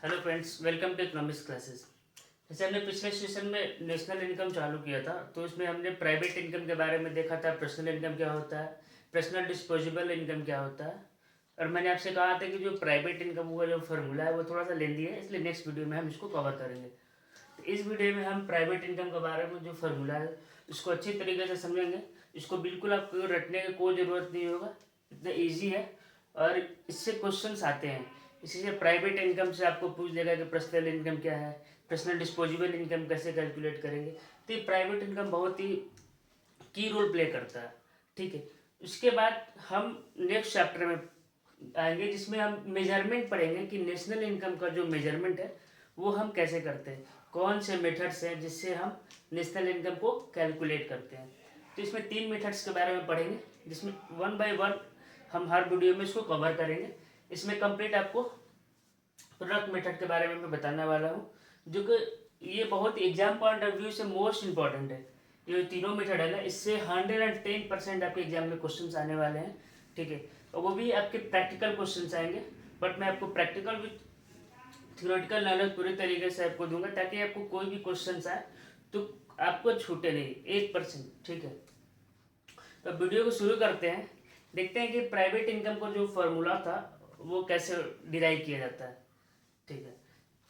Hello friends, welcome to economics classes. जैसे हमने पिछले सेशन में नेशनल इनकम चालू किया था, तो इसमें हमने प्राइवेट इनकम के बारे में देखा था, पर्सनल इनकम क्या होता है, पर्सनल डिस्पोजेबल इनकम क्या होता है। और मैंने आपसे कहा था कि जो प्राइवेट इनकम का जो फार्मूला है वो थोड़ा सा लेंदी है, इसलिए नेक्स्ट वीडियो में हम इसको कवर करेंगे। तो इस वीडियो में हम प्राइवेट इनकम के बारे में जो फार्मूला है इसको अच्छी तरीके से समझेंगे। इसको बिल्कुल आपको रटने की कोई ज़रूरत नहीं होगा, इतना ईजी है और इससे क्वेश्चंस आते हैं। इसी से प्राइवेट इनकम से आपको पूछ देगा कि पर्सनल इनकम क्या है, पर्सनल डिस्पोजेबल इनकम कैसे कैलकुलेट करेंगे। तो ये प्राइवेट इनकम बहुत ही की रोल प्ले करता है। ठीक है, उसके बाद हम नेक्स्ट चैप्टर में आएंगे जिसमें हम मेजरमेंट पढ़ेंगे कि नेशनल इनकम का जो मेजरमेंट है वो हम कैसे करते हैं, कौन से मेथड्स हैं जिससे हम नेशनल इनकम को कैलकुलेट करते हैं। तो इसमें 3 मेथड्स के बारे में पढ़ेंगे, जिसमें वन बाय वन हम हर वीडियो में इसको कवर करेंगे। इसमें कंप्लीट आपको प्रोडक्ट मेथड के बारे में मैं बताने वाला हूँ, जो कि ये बहुत एग्जाम पॉइंट ऑफ व्यू से मोस्ट इंपॉर्टेंट है। ये तीनों मेथड है ना, इससे 110% आपके एग्जाम में क्वेश्चंस आने वाले हैं। ठीक है, और वो भी आपके प्रैक्टिकल क्वेश्चंस आएंगे, बट मैं आपको प्रैक्टिकल विथ थ्योरेटिकल नॉलेज पूरे तरीके से आपको दूंगा, ताकि आपको कोई भी क्वेश्चन आए तो आपको छूटे नहीं 1%। ठीक है, तो वीडियो को शुरू करते हैं। देखते हैं कि प्राइवेट इनकम को जो फॉर्मूला था वो कैसे डिराइव किया जाता है। ठीक है,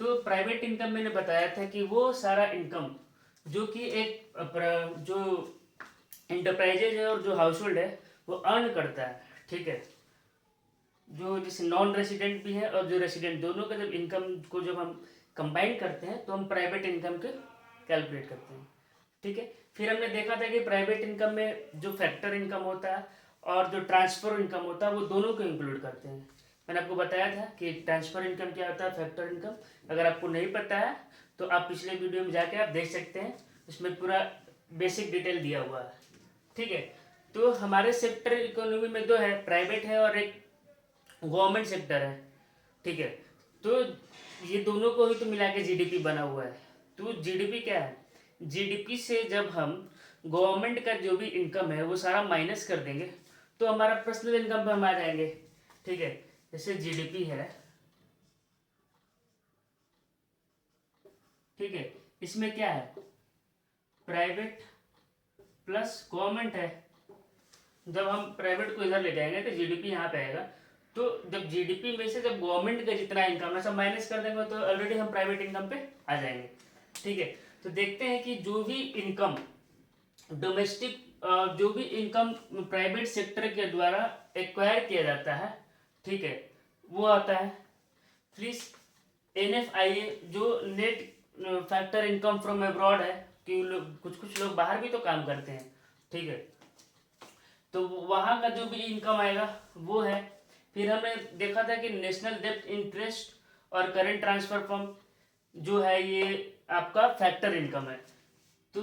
तो प्राइवेट इनकम मैंने बताया था कि वो सारा इनकम जो कि एक जो इंटरप्राइजेज है और जो हाउस होल्ड है वो अर्न करता है। ठीक है, जो जैसे नॉन रेसिडेंट भी है और जो रेसिडेंट, दोनों का जब इनकम को जब हम कंबाइन करते हैं तो हम प्राइवेट इनकम के कैलकुलेट करते हैं। ठीक है, फिर हमने देखा था कि प्राइवेट इनकम में जो फैक्टर इनकम होता है और जो ट्रांसफर इनकम होता है वो दोनों को इंक्लूड करते हैं। मैंने आपको बताया था कि ट्रांसफर इनकम क्या होता है, फैक्टर इनकम। अगर आपको नहीं पता है तो आप पिछले वीडियो में जाके आप देख सकते हैं, उसमें पूरा बेसिक डिटेल दिया हुआ है। ठीक है, तो हमारे सेक्टर इकोनॉमी में दो है, प्राइवेट है और एक गवर्नमेंट सेक्टर है। ठीक है, तो ये दोनों को ही तो मिला के जीडीपी बना हुआ है। तो जीडीपी क्या है, जीडीपी से जब हम गवर्नमेंट का जो भी इनकम है वो सारा माइनस कर देंगे तो हमारा पर्सनल इनकम पे हम आ जाएंगे। ठीक है, जैसे जीडीपी है, ठीक है, इसमें क्या है, प्राइवेट प्लस गवर्नमेंट है। जब हम प्राइवेट को इधर ले जाएंगे तो जीडीपी यहाँ पे आएगा। तो जब जीडीपी में से जब गवर्नमेंट का जितना इनकम है सब माइनस कर देंगे तो ऑलरेडी हम प्राइवेट इनकम पे आ जाएंगे। ठीक है, तो देखते हैं कि जो भी इनकम डोमेस्टिक, जो भी इनकम प्राइवेट सेक्टर के द्वारा एक्वायर किया जाता है, ठीक है, वो आता है प्लीज NFIA, जो net factor income from abroad है, कि कुछ कुछ लोग बाहर भी तो काम करते हैं। ठीक है, तो वहाँ का जो भी इनकम आएगा वो है। फिर हमने देखा था कि नेशनल डेब्ट इंटरेस्ट और करेंट ट्रांसफर फॉर्म जो है ये आपका फैक्टर इनकम है। तो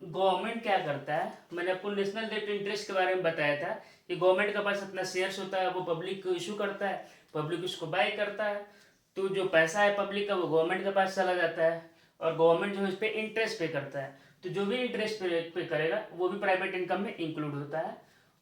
गवर्नमेंट क्या करता है, मैंने आपको नेशनल डेब्ट इंटरेस्ट के बारे में बताया था कि गवर्नमेंट के पास अपना शेयर्स होता है, वो पब्लिक को इशू करता है, पब्लिक उसको बाय करता है। तो जो पैसा है पब्लिक का वो गवर्नमेंट के पास चला जाता है और गवर्नमेंट जो है इस पर इंटरेस्ट पे करता है। तो जो भी इंटरेस्ट पे करेगा वो भी प्राइवेट इनकम में इंक्लूड होता है।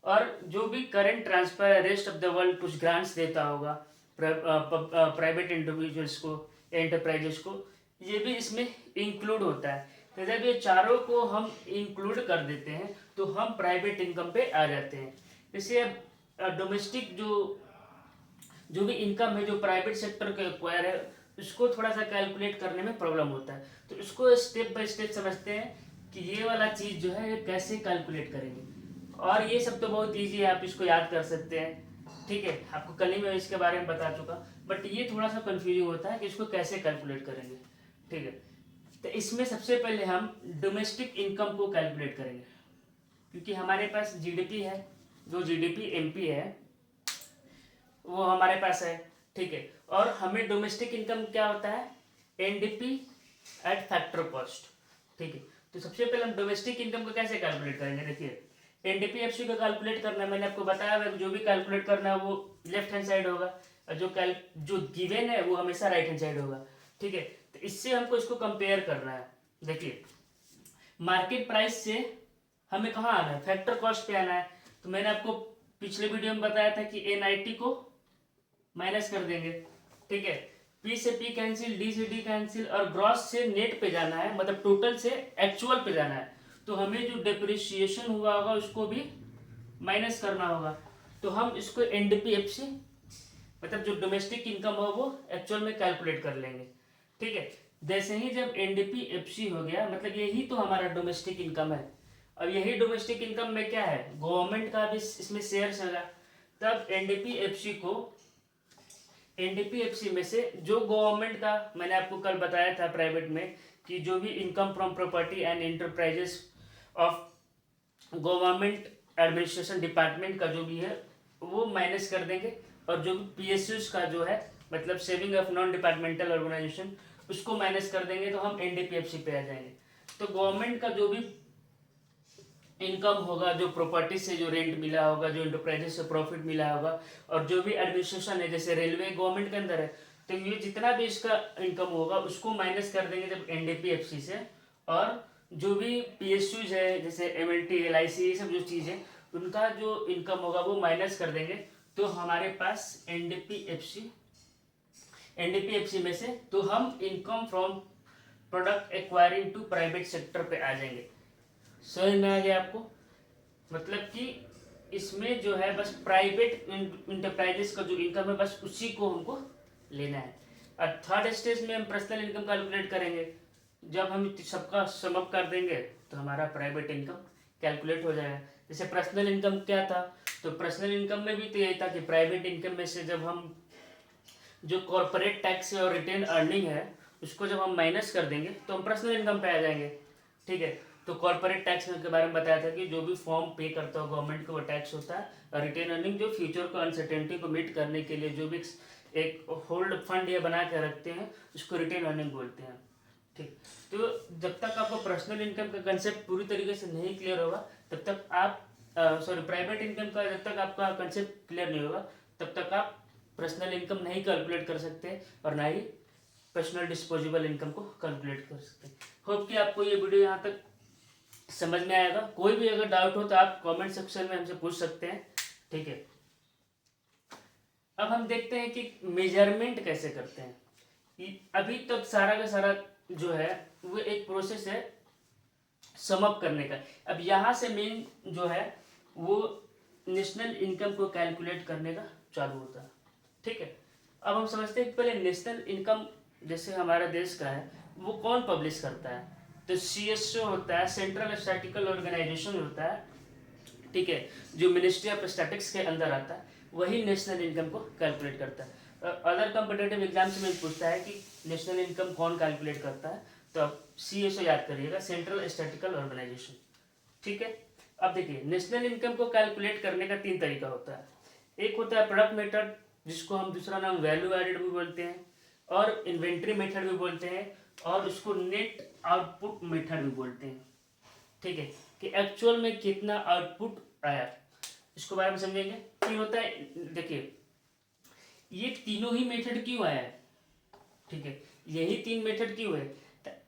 और जो भी करेंट ट्रांसफर है रेस्ट ऑफ द वर्ल्ड कुछ ग्रांट्स देता होगा प्राइवेट इंडिविजुअल्स को, एंटरप्राइजेस को, ये भी इसमें इंक्लूड होता है। तो जब ये चारों को हम इंक्लूड कर देते हैं तो हम प्राइवेट इनकम पे आ जाते हैं। जैसे अब डोमेस्टिक जो भी इनकम है जो प्राइवेट सेक्टर के एक्वायर है उसको थोड़ा सा कैलकुलेट करने में प्रॉब्लम होता है। तो इसको स्टेप बाय स्टेप समझते हैं कि ये वाला चीज़ जो है ये कैसे कैलकुलेट करेंगे। और ये सब तो बहुत ईजी है, आप इसको याद कर सकते हैं। ठीक है, आपको कल ही मैं इसके बारे में बता चुका, बट ये थोड़ा सा कन्फ्यूजिंग होता है कि इसको कैसे कैलकुलेट करेंगे। ठीक है, तो इसमें सबसे पहले हम डोमेस्टिक इनकम को कैलकुलेट करेंगे, क्योंकि हमारे पास जीडीपी है, जो जीडीपी एमपी है वो हमारे पास है। ठीक है, और हमें डोमेस्टिक इनकम क्या होता है, एनडीपी एट फैक्टर कॉस्ट। ठीक है, तो सबसे पहले हम डोमेस्टिक इनकम को कैसे कैलकुलेट करेंगे। देखिए, एनडीपीएफसी को कैलकुलेट करना है, मैंने आपको बताया हुआ जो भी कैलकुलेट करना है वो लेफ्ट हैंड साइड होगा और जो गिवन है वो हमेशा राइट हैंड साइड होगा। ठीक है, तो इससे हमको इसको कंपेयर करना है। देखिए, मार्केट प्राइस से हमें कहाँ आना है, फैक्टर कॉस्ट पे आना है। तो मैंने आपको पिछले वीडियो में बताया था कि NIT को माइनस कर देंगे। ठीक है, पी से पी कैंसिल, डी से डी कैंसिल, और ग्रॉस से नेट पे जाना है, मतलब टोटल से एक्चुअल पे जाना है। तो हमें जो डिप्रिसिएशन हुआ होगा उसको भी माइनस करना होगा। तो हम इसको एनडीपीएफसी, मतलब जो डोमेस्टिक इनकम हो वो एक्चुअल में कैलकुलेट कर लेंगे। ठीक है, जैसे ही जब एनडीपीएफसी हो गया, मतलब यही तो हमारा डोमेस्टिक इनकम है। अब यही डोमेस्टिक इनकम में क्या है, गवर्नमेंट का भी इसमें शेयर्स होगा। तब एनडीपीएफसी में से जो गवर्नमेंट का, मैंने आपको कल बताया था प्राइवेट में, कि जो भी income from property and enterprises of government administration department का जो भी है वो माइनस कर देंगे, और जो भी पीएसयूज का जो है, मतलब saving of non departmental organisation, उसको माइनस कर देंगे, तो हम एनडीपीएफसी पे आ जाएंगे। तो गवर्नमेंट का जो भी इनकम होगा, जो प्रॉपर्टी से जो रेंट मिला होगा, जो इंटरप्राइजेस से प्रॉफिट मिला होगा, और जो भी एडमिनिस्ट्रेशन है, जैसे रेलवे गवर्नमेंट के अंदर है, तो ये जितना भी इसका इनकम होगा उसको माइनस कर देंगे जब एनडीपीएफसी से। और जो भी पीएसयूज है, जैसे एमएलटी, एलआईसी, ये सब जो चीज़ है, उनका जो इनकम होगा वो माइनस कर देंगे। तो हमारे पास एनडीपीएफसी में से तो हम income from product acquiring to private sector पे आ जाएंगे। समझ में आ गया आपको? मतलब कि इसमें जो है बस प्राइवेट इंटरप्राइजेस का जो इनकम है बस उसी को हमको लेना है। और थर्ड स्टेज में हम पर्सनल इनकम कैलकुलेट करेंगे। जब हम सबका सम अप कर देंगे तो हमारा प्राइवेट इनकम कैलकुलेट हो जाएगा। जैसे पर्सनल इनकम क्या था, तो पर्सनल इनकम में भी तो यही था कि प्राइवेट इनकम में से जब हम जो कॉर्पोरेट टैक्स और रिटेन अर्निंग है उसको जब हम माइनस कर देंगे तो हम पर्सनल इनकम पे आ जाएंगे। ठीक है, तो कॉर्पोरेट टैक्स के बारे में बताया था कि जो भी फॉर्म पे करता हो गवर्नमेंट को वो टैक्स होता है, और रिटेन अर्निंग जो फ्यूचर को अनसर्टेनिटी को मीट करने के लिए जो भी एक होल्ड फंड ये बना के रखते हैं उसको रिटेन अर्निंग बोलते हैं। ठीक, तो जब तक आपको पर्सनल इनकम का कंसेप्ट पूरी तरीके से नहीं क्लियर होगा तब तक आप प्राइवेट इनकम का जब तक आपका कंसेप्ट क्लियर नहीं होगा तब तक आप पर्सनल इनकम नहीं कैलकुलेट कर सकते और ना ही पर्सनल डिस्पोजेबल इनकम को कैलकुलेट कर सकते। होप कि आपको ये वीडियो यहाँ तक समझ में आएगा। कोई भी अगर डाउट हो तो आप कमेंट सेक्शन में हमसे पूछ सकते हैं। ठीक है, अब हम देखते हैं कि मेजरमेंट कैसे करते हैं। अभी तक सारा का सारा जो है वो एक प्रोसेस है सम अप करने का। अब यहाँ से मेन जो है वो नेशनल इनकम को कैलकुलेट करने का चालू होता है। ठीक है, अब हम समझते हैं पहले नेशनल इनकम जैसे हमारा देश का है वो कौन पब्लिश करता है, तो सीएसओ होता है, सेंट्रल स्टैटिस्टिकल ऑर्गेनाइजेशन होता है। ठीक है, जो मिनिस्ट्री ऑफ स्टैटिस्टिक्स के अंदर आता है वही नेशनल इनकम को कैलकुलेट करता है। अदर कॉम्पिटेटिव एग्जाम्स में पूछता है कि नेशनल इनकम कौन कैलकुलेट करता है, तो आप सीएसओ याद करिएगा, सेंट्रल स्टैटिस्टिकल ऑर्गेनाइजेशन। ठीक है, अब देखिए नेशनल इनकम को कैलकुलेट करने का 3 तरीका होता है। एक होता है प्रोडक्ट मेथड, जिसको हम दूसरा नाम वैल्यू एडेड भी बोलते हैं, और इन्वेंट्री मेथड भी बोलते हैं, और उसको नेट आउटपुट मेथड भी बोलते हैं। ठीक है, कि एक्चुअल में कितना आउटपुट आया, इसको बारे में समझेंगे। फिर होता है, देखिए ये तीनों ही मेथड क्यों आया है। ठीक है, यही 3 मेथड क्यों है।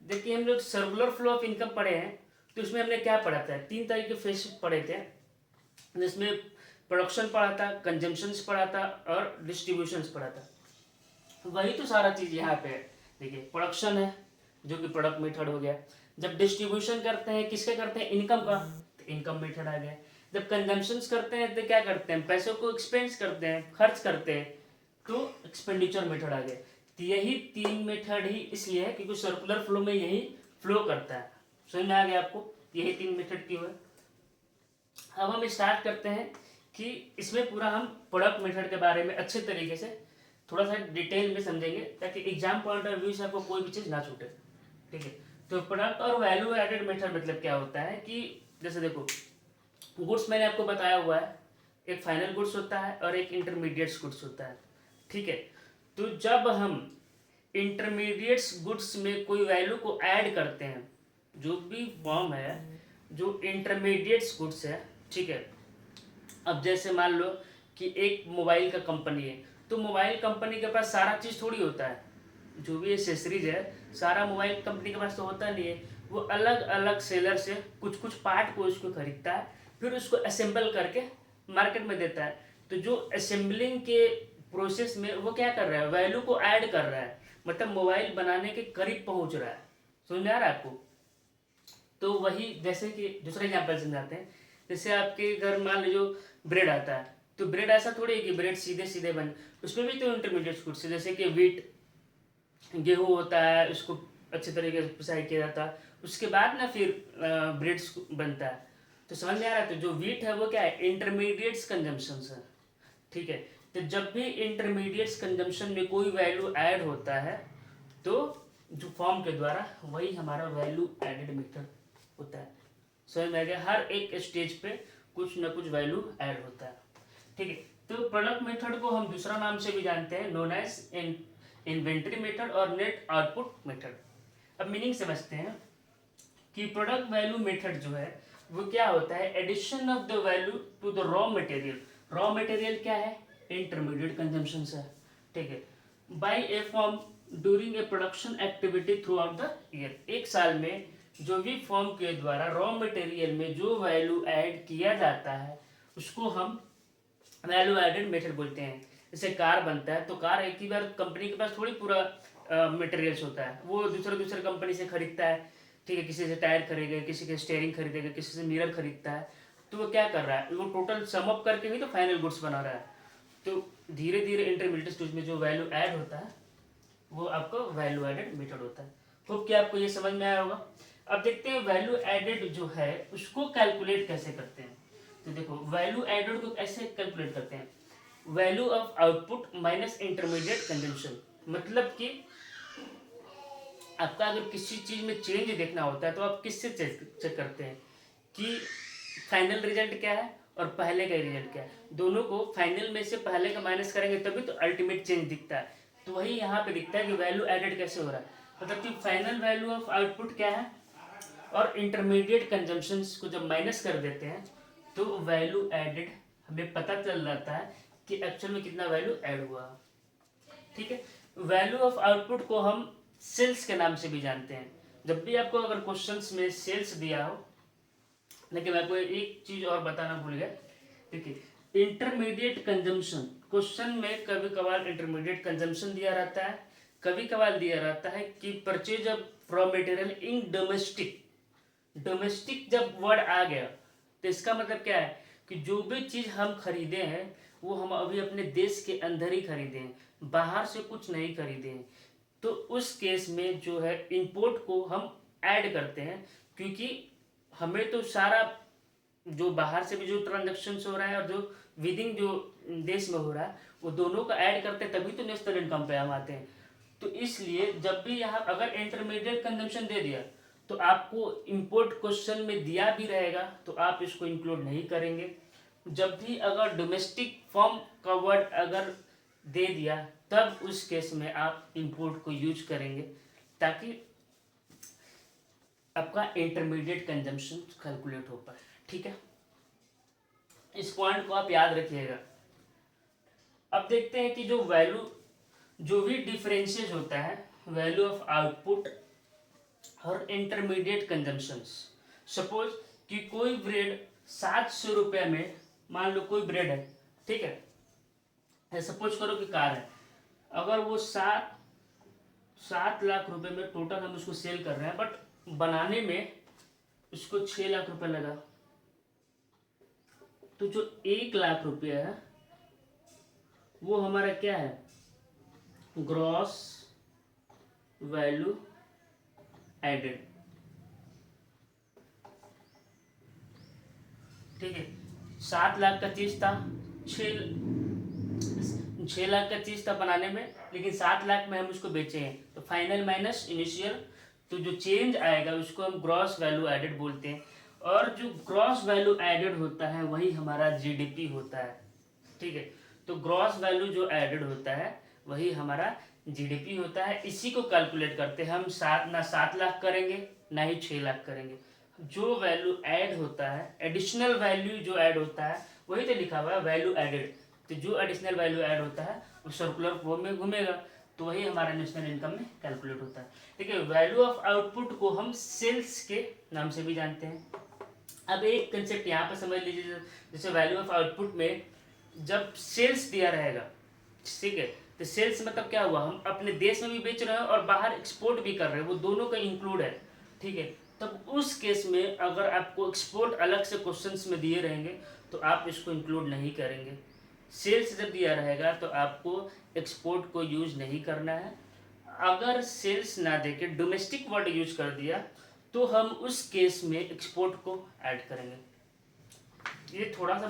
देखिए हम लोग सर्कुलर फ्लो ऑफ इनकम पढ़े हैं, तो उसमें हमने क्या पढ़ा था, 3 तरह के फेस पढ़े थे, जिसमें प्रोडक्शन पढ़ा था, कंजम्पशंस पढ़ा था, और डिस्ट्रीब्यूशंस पढ़ा था। वही तो सारा चीज़ यहाँ पे है। देखिए प्रोडक्शन है जो कि प्रोडक्ट मेथड हो गया, जब डिस्ट्रीब्यूशन करते हैं किसका करते हैं, इनकम का, तो इनकम मेथड आ गया। जब कंजम्पशंस करते हैं तो क्या करते हैं, पैसों को एक्सपेंस करते हैं, खर्च करते हैं, तो एक्सपेंडिचर मेथड आ गया। तो यही 3 मेथड ही इसलिए है क्योंकि सर्कुलर फ्लो में यही फ्लो करता है। समझ में आ गया आपको यही 3 मेथड क्यों है। अब हम स्टार्ट करते हैं कि इसमें पूरा हम प्रोडक्ट मेथड के बारे में अच्छे तरीके से थोड़ा सा डिटेल में समझेंगे, ताकि एग्जाम पॉइंट ऑफ व्यू से आपको कोई भी चीज़ ना छूटे। ठीक है, तो प्रोडक्ट और वैल्यू एडेड मेथड मतलब क्या होता है कि जैसे देखो गुड्स मैंने आपको बताया हुआ है, एक फाइनल गुड्स होता है और एक इंटरमीडिएट्स गुड्स होता है। ठीक है, तो जब हम इंटरमीडिएट्स गुड्स में कोई वैल्यू को ऐड करते हैं, जो भी फॉर्म है जो इंटरमीडिएट्स गुड्स है, ठीक है, अब जैसे मान लो कि एक मोबाइल का कंपनी है, तो मोबाइल कंपनी के पास सारा चीज़ थोड़ी होता है, जो भी एसेसरीज है सारा मोबाइल कंपनी के पास तो होता नहीं है। वो अलग अलग सेलर से कुछ कुछ पार्ट को उसको खरीदता है, फिर उसको असेंबल करके मार्केट में देता है। तो जो असेंबलिंग के प्रोसेस में वो क्या कर रहा है, वैल्यू को ऐड कर रहा है। मतलब मोबाइल बनाने के करीब पहुंच रहा है। समझ में आ रहा है आपको? तो वही जैसे कि दूसरा एग्जाम्पल समझाते हैं। जैसे आपके घर मान लीजिए ब्रेड आता है, तो ब्रेड ऐसा थोड़ी है कि ब्रेड सीधे सीधे बन, उसमें भी तो इंटरमीडिएट फूड्स है, जैसे कि वीट, गेहूँ होता है, उसको अच्छे तरीके से पिसाई किया जाता है, उसके बाद ना फिर ब्रेड बनता है। तो समझ में आ रहा है? तो जो वीट है वो क्या है, इंटरमीडिएट्स कंजम्पशन है। ठीक है, तो जब भी इंटरमीडिएट्स कंजम्पशन में कोई वैल्यू ऐड होता है तो जो फॉर्म के द्वारा वही हमारा वैल्यू एडेड मेथड होता है। समझ में आ गया? हर एक स्टेज पे कुछ ना कुछ वैल्यू ऐड होता है। ठीक है, तो प्रोडक्ट मेथड को हम दूसरा नाम से भी जानते हैं, नोन एज इन्वेंट्री मेथड और नेट आउटपुट मेथड। अब मीनिंग समझते हैं कि प्रोडक्ट वैल्यू मेथड जो है वो क्या होता है, addition of the value to the raw material. Raw material क्या है, इंटरमीडिएट कंजम्पशन है। ठीक है, by a form during a production activity throughout the year. एक साल में जो भी फॉर्म के द्वारा रॉ मटेरियल में जो वैल्यू ऐड किया जाता है उसको हम वैल्यू एडेड मेथड बोलते हैं। जैसे कार बनता है तो कार एक ही बार कंपनी के पास थोड़ी पूरा मटेरियल्स होता है, वो दूसरे कंपनी से खरीदता है। ठीक है, किसी से टायर खरीदेगा, किसी के स्टेयरिंग खरीदेगा, किसी से मिरर खरीदता है। तो वो क्या कर रहा है, वो टोटल सम अप करके ही तो फाइनल गुड्स बना रहा है। तो धीरे धीरे इंटरमीडिएट स्टेज में जो वैल्यू ऐड होता है वो आपको वैल्यू एडेड मेथड होता है। होप कि आपको ये समझ में आया होगा। अब देखते हैं वैल्यू एडेड जो है उसको कैलकुलेट कैसे करते हैं। तो देखो वैल्यू एडेड को ऐसे कैलकुलेट करते हैं, value of output minus intermediate consumption. मतलब कि आपका अगर किसी चीज में चेंज देखना होता है तो आप किससे चेक करते हैं कि फाइनल रिजल्ट क्या है और पहले का रिजल्ट क्या है। दोनों को फाइनल में से पहले का माइनस करेंगे तभी तो अल्टीमेट चेंज दिखता है। तो वही यहाँ पे दिखता है कि वैल्यू एडेड कैसे हो रहा है, मतलब कि फाइनल वैल्यू ऑफ आउटपुट क्या है और इंटरमीडिएट कंजम्पशन को जब माइनस कर देते हैं तो वैल्यू एडेड हमें पता चल जाता है कि एक्चुअल में कितना वैल्यू ऐड हुआ। ठीक है, वैल्यू ऑफ आउटपुट को हम सेल्स के नाम से भी जानते हैं। जब भी आपको अगर क्वेश्चंस में सेल्स दिया हो, लेकिन मैं आपको एक चीज और बताना भूल गया। देखिए इंटरमीडिएट कंजम्पशन, क्वेश्चन में कभी कभार इंटरमीडिएट कंजम्पशन दिया रहता है, कभी कभार दिया रहता है कि purchase of raw material in domestic. Domestic जब वर्ड आ गया तो इसका मतलब क्या है कि जो भी चीज़ हम खरीदे हैं वो हम अभी अपने देश के अंदर ही खरीदे हैं, बाहर से कुछ नहीं खरीदे हैं। तो उस केस में जो है इंपोर्ट को हम ऐड करते हैं, क्योंकि हमें तो सारा जो बाहर से भी जो ट्रांजेक्शन हो रहा है और जो विदिन जो देश में हो रहा है वो दोनों का ऐड करते हैं तभी तो नेशनल इनकम पे हम आते हैं। तो इसलिए जब भी यहाँ अगर इंटरमीडिएट कंजम्पशन दे दिया तो आपको इंपोर्ट क्वेश्चन में दिया भी रहेगा तो आप इसको इंक्लूड नहीं करेंगे। जब भी अगर डोमेस्टिक फॉर्म का वर्ड अगर दे दिया तब उस केस में आप इंपोर्ट को यूज करेंगे ताकि आपका इंटरमीडिएट कंजम्पशन कैलकुलेट हो पाए। ठीक है, इस पॉइंट को आप याद रखिएगा। अब देखते हैं कि जो वैल्यू जो भी डिफरेंशिएट होता है वैल्यू ऑफ आउटपुट और इंटरमीडिएट कंजम्पशंस। सपोज कि कोई ब्रेड 700 रुपये में, मान लो कोई ब्रेड है, ठीक है, सपोज करो कि कार है, अगर वो 7 लाख रुपए में टोटल हम उसको सेल कर रहे हैं, बट बनाने में उसको 6 लाख रुपए लगा, तो जो 1 लाख रुपये है वो हमारा क्या है, ग्रॉस वैल्यू एडेड। ठीक है, 7 लाख का चीज था, 6 लाख का चीज था बनाने में, लेकिन 7 लाख में हम उसको बेचे हैं, तो फाइनल माइनस इनिशियल, तो जो चेंज आएगा उसको हम ग्रॉस वैल्यू एडेड बोलते हैं। और जो ग्रॉस वैल्यू एडेड होता है वही हमारा जीडीपी होता है। ठीक है, तो ग्रॉस वैल्यू जो एडेड होता है वही हमारा जीडीपी होता है। इसी को कैलकुलेट करते हैं हम, ना 7 लाख करेंगे ना ही 6 लाख करेंगे। जो वैल्यू ऐड होता है, एडिशनल वैल्यू जो ऐड होता है वही तो लिखा हुआ है वैल्यू एडेड। तो जो एडिशनल वैल्यू ऐड होता है वो सर्कुलर फॉर्म में घूमेगा, तो वही हमारा नेशनल इनकम में कैलकुलेट होता है। ठीक है, वैल्यू ऑफ आउटपुट को हम सेल्स के नाम से भी जानते हैं। अब एक कंसेप्ट यहाँ पर समझ लीजिए, जैसे वैल्यू ऑफ आउटपुट में जब सेल्स दिया रहेगा, ठीक है, तो सेल्स मतलब क्या हुआ, हम अपने देश में भी बेच रहे हैं और बाहर एक्सपोर्ट भी कर रहे हैं, वो दोनों का इंक्लूड है, ठीक है। तब उस केस में अगर आपको एक्सपोर्ट अलग से क्वेश्चंस में दिए रहेंगे तो आप इसको इंक्लूड नहीं करेंगे। सेल्स जब दिया रहेगा तो आपको एक्सपोर्ट को यूज नहीं करना है। अगर सेल्स ना देके डोमेस्टिक वर्ड यूज कर दिया तो हम उस केस में एक्सपोर्ट को ऐड करेंगे। ये थोड़ा सा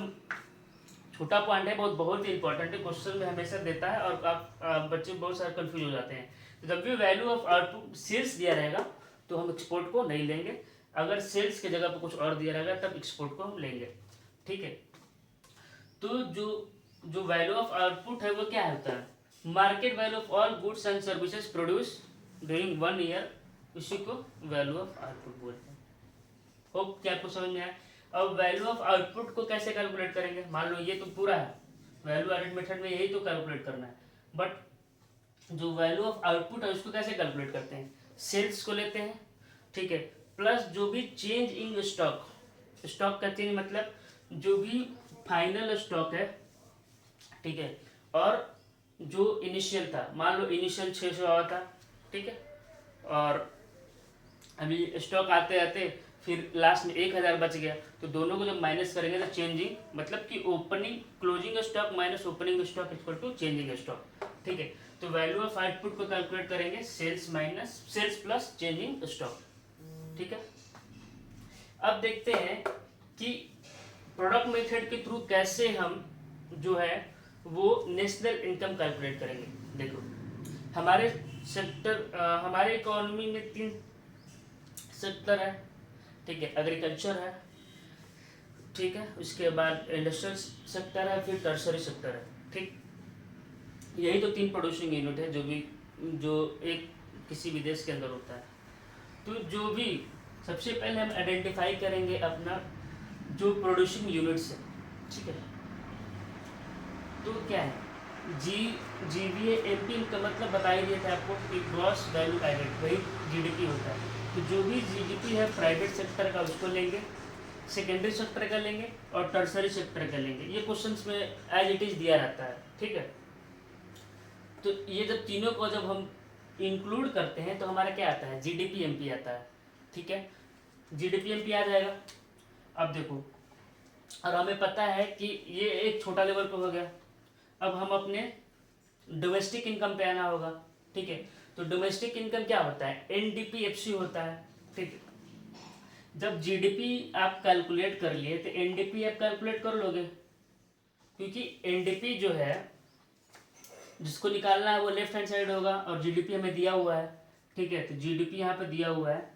छोटा पॉइंट है, बहुत बहुत ही इंपॉर्टेंट है, क्वेश्चन में हमेशा देता है और आप बच्चे बहुत सारे कंफ्यूज हो जाते हैं। तो जब भी वैल्यू ऑफ आउटपुट सेल्स दिया रहेगा तो हम एक्सपोर्ट को नहीं लेंगे, अगर सेल्स की जगह पर कुछ और दिया रहेगा तब एक्सपोर्ट को हम लेंगे, ठीक है। तो जो वैल्यू ऑफ आउटपुट है वो क्या होता है, market value of all goods and services produce during 1 year, इसी को वैल्यू ऑफ आउटपुट बोलते हैं। होप क्या आपको समझ में आया। अब वैल्यू ऑफ आउटपुट को कैसे कैलकुलेट करेंगे, मान लो ये तो पूरा है, वैल्यू एडेड मेथड में यही तो कैलकुलेट करना है, बट जो वैल्यू ऑफ आउटपुट है उसको कैसे कैलकुलेट करते हैं, सेल्स को लेते हैं, ठीक है, प्लस जो भी चेंज इन स्टॉक, स्टॉक का चेंज मतलब जो भी फाइनल स्टॉक है, ठीक है, और जो इनिशियल था, मान लो इनिशियल 600 आया था, ठीक है, और अभी स्टॉक आते आते फिर लास्ट में 1000 बच गया, तो दोनों को जब माइनस करेंगे तो चेंजिंग मतलब कि opening closing stock minus opening stock equal to changing stock, ठीक है। तो वैल्यू ऑफ आउटपुट को कैलकुलेट करेंगे सेल्स प्लस चेंजिंग स्टॉक, ठीक है। अब देखते हैं कि प्रोडक्ट मेथड के थ्रू कैसे हम जो है वो नेशनल इनकम कैलकुलेट करेंगे। देखो हमारे हमारे इकोनॉमी में 3 सेक्टर है, ठीक है, एग्रीकल्चर है, ठीक है, उसके बाद इंडस्ट्रियल सेक्टर है, फिर टर्सरी सेक्टर है, ठीक। यही तो 3 प्रोड्यूसिंग यूनिट है जो एक किसी भी देश के अंदर होता है। तो जो भी सबसे पहले हम आइडेंटिफाई करेंगे अपना जो प्रोड्यूसिंग यूनिट्स है, ठीक है। तो क्या है GVAMP का मतलब बता ही दिया था आपको कि ग्रॉस वैल्यू एडेड, वही GDP होता है। तो जो भी GDP है प्राइवेट सेक्टर का उसको लेंगे, सेकेंडरी सेक्टर का लेंगे और टर्सरी सेक्टर का लेंगे। ये क्वेश्चंस में एज इट इज दिया रहता है, ठीक है। तो ये जब तीनों को जब हम इंक्लूड करते हैं तो हमारा क्या आता है, GDP-MP आता है, ठीक है। GDP-MP आ जाएगा। अब देखो, और हमें पता है कि ये एक छोटा लेवल पे हो गया, अब हम अपने डोमेस्टिक इनकम पे आना होगा, ठीक है। तो डोमेस्टिक इनकम क्या होता है, NDP-FC होता है, ठीक है। जब GDP आप कैलकुलेट कर लिए तो NDP आप कैलकुलेट कर लोगे, क्योंकि NDP जो है जिसको निकालना है वो लेफ्ट हैंड साइड होगा और GDP हमें दिया हुआ है, ठीक है। तो GDP यहाँ पे दिया हुआ है,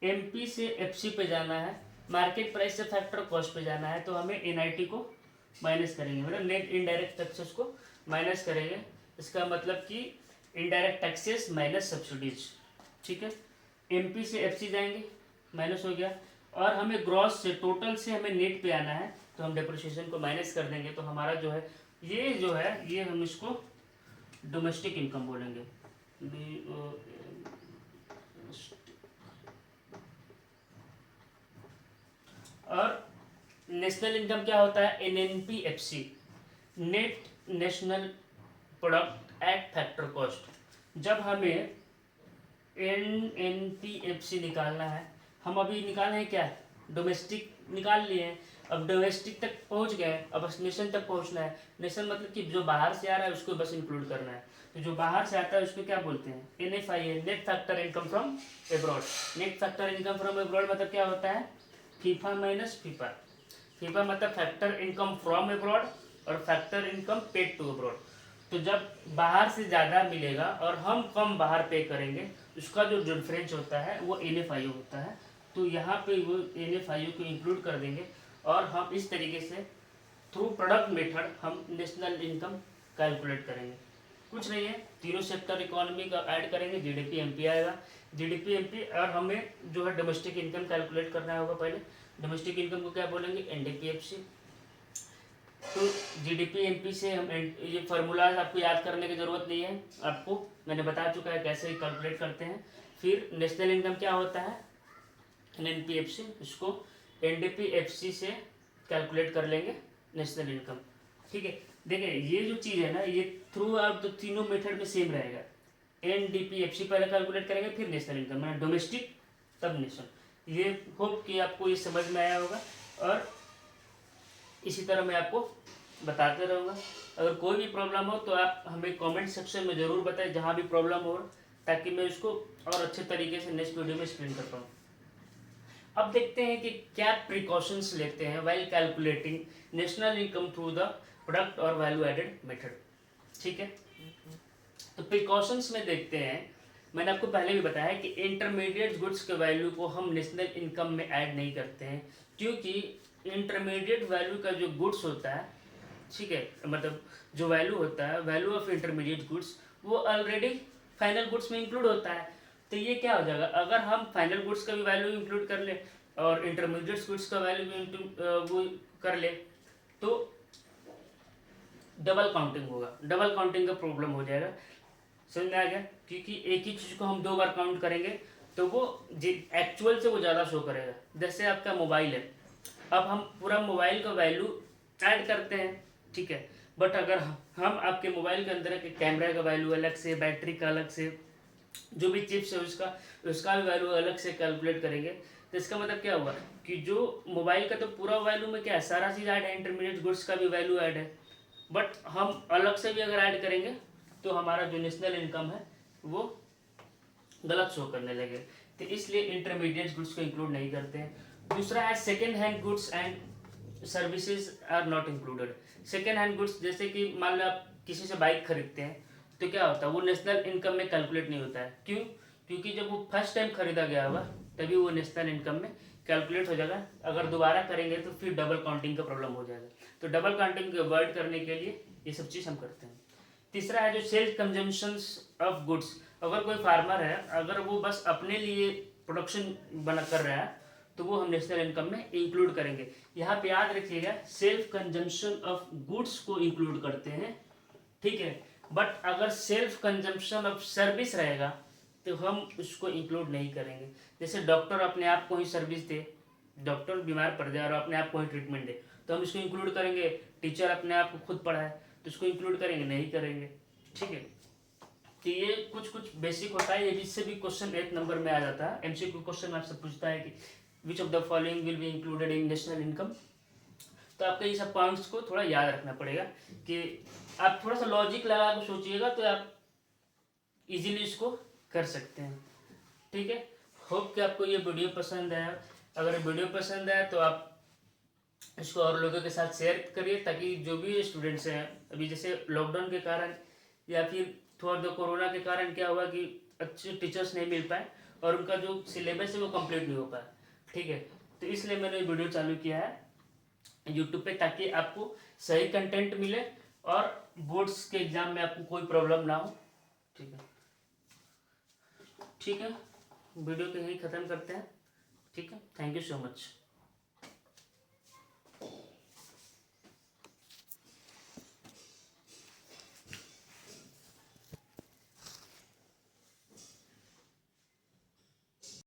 MP से FC पे जाना है, मार्केट प्राइस से फैक्टर कॉस्ट पे जाना है, तो हमें NIT को माइनस करेंगे, मतलब नेट इनडायरेक्ट टैक्सेस को माइनस करेंगे। इसका मतलब कि इनडायरेक्ट टैक्सेस माइनस सब्सिडीज, ठीक है। MP से FC जाएंगे, माइनस हो गया, और हमें ग्रॉस से टोटल से हमें नेट पे आना है, तो हम डेप्रिसिएशन को माइनस कर देंगे, तो हमारा जो है ये हम इसको डोमेस्टिक इनकम बोलेंगे। और नेशनल इनकम क्या होता है, NNP-FC, net national product at factor cost. जब हमें NNP-FC निकालना है, हम अभी निकाले हैं क्या, डोमेस्टिक निकाल लिए हैं, अब डोमेस्टिक तक पहुंच गए, अब नेशन तक पहुंचना है। नेशन मतलब कि जो बाहर से आ रहा है उसको बस इंक्लूड करना है, तो जो बाहर से आता है उसको क्या बोलते हैं, NFI है, net factor income from abroad. Net factor income from abroad मतलब क्या होता है, फीफा माइनस फीफा। फीफा मतलब फैक्टर इनकम फ्रॉम एब्रॉड और factor income paid to abroad. तो जब बाहर से ज़्यादा मिलेगा और हम कम बाहर पे करेंगे, उसका जो डिफरेंस होता है वो NFIO होता है। तो यहाँ पे वो NFIO को इंक्लूड कर देंगे और हम इस तरीके से थ्रू प्रोडक्ट मेथड हम नेशनल इनकम कैलकुलेट करेंगे। कुछ नहीं है, तीनों सेक्टर इकोनॉमी का ऐड करेंगे, GDP-MP आएगा। GDP-MP और हमें जो है डोमेस्टिक इनकम कैलकुलेट करना होगा। पहले डोमेस्टिक इनकम को क्या बोलेंगे, NDP-FC। तो GDP-MP से हम ये फार्मूलाज आपको याद करने की ज़रूरत नहीं है, आपको मैंने बता चुका है कैसे कैलकुलेट करते हैं। फिर नेशनल इनकम क्या होता है, NNP-FC, उसको NDP-FC से कैलकुलेट कर लेंगे नेशनल इनकम, ठीक है। देखिए ये जो चीज़ है ना, ये थ्रू आउट तो तीनों मेथड में सेम रहेगा। एनडीपीएफसी पहले कैलकुलेट करेंगे, फिर नेशनल इनकम, मतलब डोमेस्टिक तब नेशनल। ये होप कि आपको ये समझ में आया होगा, और इसी तरह मैं आपको बताते रहूँगा। अगर कोई भी प्रॉब्लम हो तो आप हमें कमेंट सेक्शन में ज़रूर बताएं, जहाँ भी प्रॉब्लम हो, ताकि मैं उसको और अच्छे तरीके से नेक्स्ट वीडियो में एक्सप्लेन कर पाऊँ। अब देखते हैं कि क्या प्रिकॉशंस लेते हैं while calculating national income through the product और वैल्यू एडेड मेथड। ठीक है, तो प्रिकॉशंस में देखते हैं, मैंने आपको पहले भी बताया कि इंटरमीडिएट गुड्स के वैल्यू को हम नेशनल इनकम में ऐड नहीं करते हैं, क्योंकि इंटरमीडिएट वैल्यू का जो गुड्स होता है, ठीक है, मतलब जो वैल्यू होता है, वैल्यू ऑफ इंटरमीडिएट गुड्स, वो ऑलरेडी फाइनल गुड्स में इंक्लूड होता है। तो ये क्या हो जाएगा, अगर हम फाइनल गुड्स का भी वैल्यू इंक्लूड कर ले और इंटरमीडिएट गुड्स का वैल्यू भी वो कर ले, तो डबल काउंटिंग होगा, डबल काउंटिंग का प्रॉब्लम हो जाएगा। समझ में आ गया? क्योंकि एक ही चीज़ को हम दो बार काउंट करेंगे तो वो एक्चुअल से वो ज़्यादा शो करेगा। जैसे आपका मोबाइल है, अब हम पूरा मोबाइल का वैल्यू ऐड करते हैं, ठीक है, बट अगर हम आपके मोबाइल के अंदर के कैमरा का वैल्यू अलग से, बैटरी का अलग से, जो भी चिप्स है उसका भी वैल्यू अलग से कैलकुलेट करेंगे, तो इसका मतलब क्या हुआ कि जो मोबाइल का तो पूरा वैल्यू में क्या है, सारा चीज़ ऐड है, इंटरमीडिएट गुड्स का भी वैल्यू ऐड है, बट हम अलग से भी अगर ऐड करेंगे तो हमारा जो नेशनल इनकम है वो गलत शो करने लगे। तो इसलिए इंटरमीडिएट गुड्स को इंक्लूड नहीं करते हैं। दूसरा है second hand goods and services are not included. Second hand goods, जैसे कि मान लो आप किसी से बाइक खरीदते हैं, तो क्या होता है, वो नेशनल इनकम में कैलकुलेट नहीं होता है। क्यों? क्योंकि जब वो फर्स्ट टाइम खरीदा गया होगा तभी वो नेशनल इनकम में कैलकुलेट हो जाएगा। अगर दोबारा करेंगे तो फिर डबल काउंटिंग का प्रॉब्लम हो जाएगा। तो डबल काउंटिंग को अवॉइड करने के लिए ये सब चीज़ हम करते हैं। तीसरा है जो सेल्फ कंजम्पशंस ऑफ गुड्स। अगर कोई फार्मर है, अगर वो बस अपने लिए प्रोडक्शन बना कर रहा है, तो वो हम नेशनल इनकम में इंक्लूड करेंगे। यहाँ पे याद रखिएगा, सेल्फ कंजम्पशन ऑफ गुड्स को इंक्लूड करते हैं, ठीक है, बट अगर सेल्फ कंजम्पशन ऑफ सर्विस रहेगा तो हम उसको इंक्लूड नहीं करेंगे। जैसे डॉक्टर अपने आप को ही सर्विस दे, डॉक्टर बीमार पड़ जाए और अपने आप को ही ट्रीटमेंट दे, तो हम इसको इंक्लूड करेंगे। टीचर अपने आप को खुद पढ़ाए तो इसको इंक्लूड करेंगे, नहीं करेंगे, ठीक है। तो ये कुछ बेसिक होता है, ये जिससे भी क्वेश्चन 8 नंबर में आ जाता है। एमसीक्यू क्वेश्चन आपसे पूछता है कि which of the following will be included in national income. तो आपको ये सब पॉइंट्स को थोड़ा याद रखना पड़ेगा कि आप थोड़ा सा लॉजिक लगा कर सोचिएगा तो आप इजीली इसको कर सकते हैं, ठीक है। होप कि आपको ये वीडियो पसंद आया। अगर वीडियो पसंद आया तो आप इसको और लोगों के साथ शेयर करिए, ताकि जो भी स्टूडेंट्स हैं, अभी जैसे लॉकडाउन के कारण या फिर थोड़ा द कोरोना के कारण क्या हुआ कि अच्छे टीचर्स नहीं मिल पाए और उनका जो सिलेबस है वो कंप्लीट नहीं हो पाया, ठीक है। तो इसलिए मैंने वीडियो चालू किया है यूट्यूब पे, ताकि आपको सही कंटेंट मिले और बोर्ड्स के एग्जाम में आपको कोई प्रॉब्लम ना हो, ठीक है। ठीक है, वीडियो को यहीं ख़त्म करते हैं, ठीक है। Thank you so much.